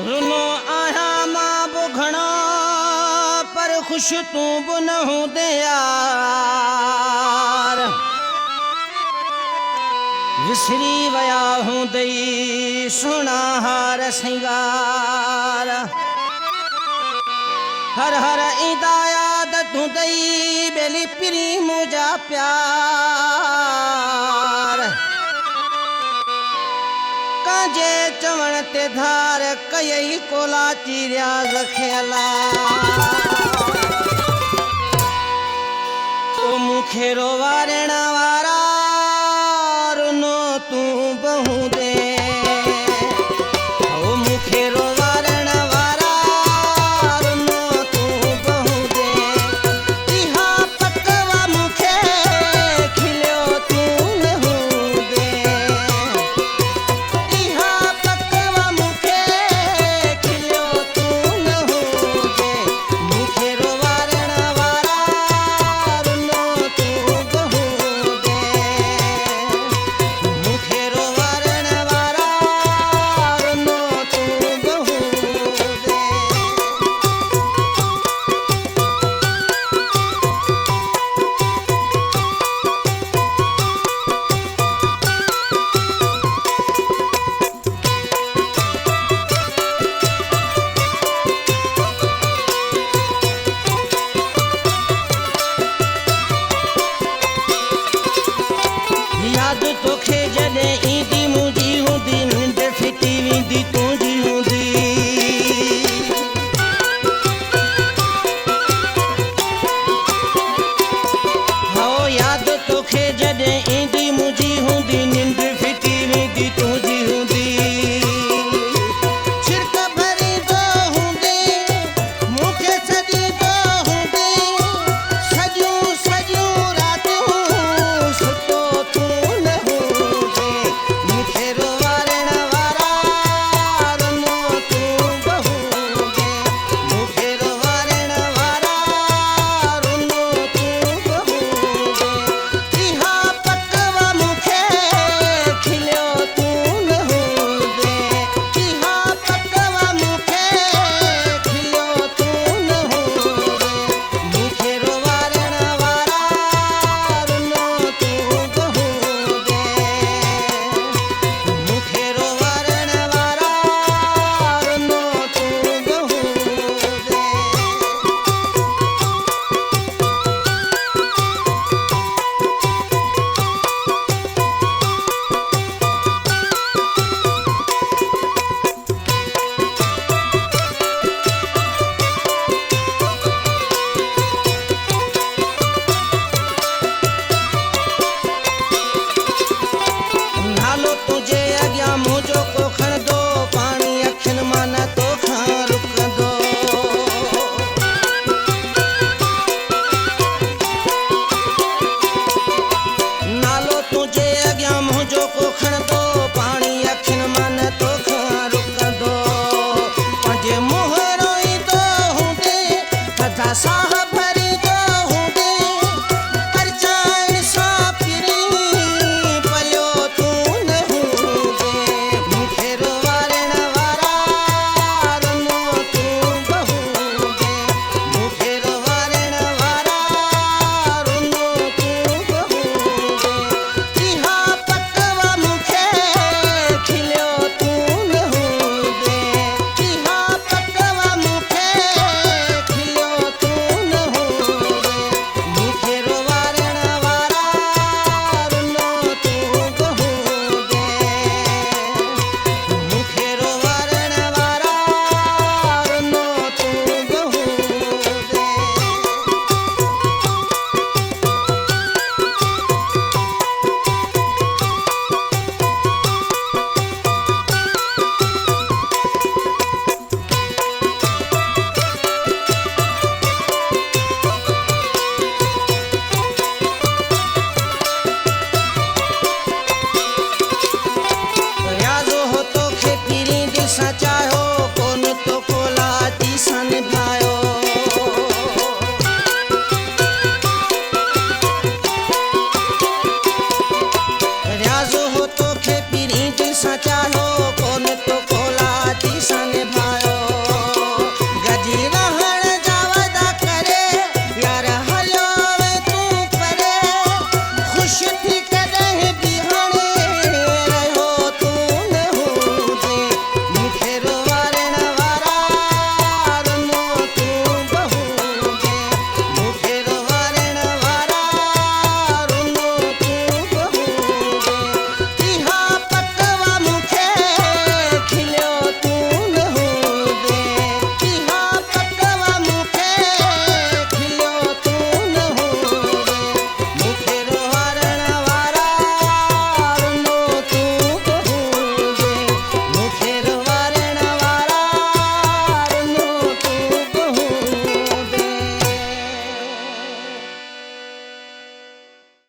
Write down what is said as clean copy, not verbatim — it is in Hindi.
रुनो आया मां बुघणा पर खुश तू बुनहू दे यार विसरी वया हूं दई सुना हार सिंगार हर हर ईंदा याद तू दई बेली पिरी मुझा प्यार कांजे चवण ते धार कयई कोला चीरिया रखेला ओ मुखे रोवारण वारा रुनो तू बहु दे ओ मुखे रोवारण वारा रुनो तू बहु दे इहा पकवा मुखे खिलियो तू नहू दे इहा पकवा मुखे खिलियो तू नहू दे मुखे रोवारण वारा रुनो तू बहु दे मुखे रोवारण वारा रुनो तू बहु दे याद तोखे जॾहिं ईंदी मुंहिंजी हूंदी निंड फिटी वेंदी तुंहिंजी हूंदी हो याद तोखे जॾहिं ईंदी मुंहिंजी हूंदी निंड फिटी वेंदी तुंहिंजी हूंदी छिरक भरींदो हूंदी मूंखे सॾींदो हूंदी सॼियूं सॼियूं रातियूं सुतो तू न हूंदे मूंखे रोवारण वारा रुनो तू बहु दे मूंखे रोवारण वारा रुनो तू बहु दे इहा पकवा मूंखे खिलियो तू न हूंदे इहा पकवा मूंखे खिलियो तू न हूंदे मूंखे रोवारण वारा रुनो तू बहु दे मूंखे रोवारण वारा रुनो तू बहु दे नालो तुझे अॻियां मुंहिंजो को खणंदो पाणी अखियुनि मां न तोखां रुकंदो नालो तुझे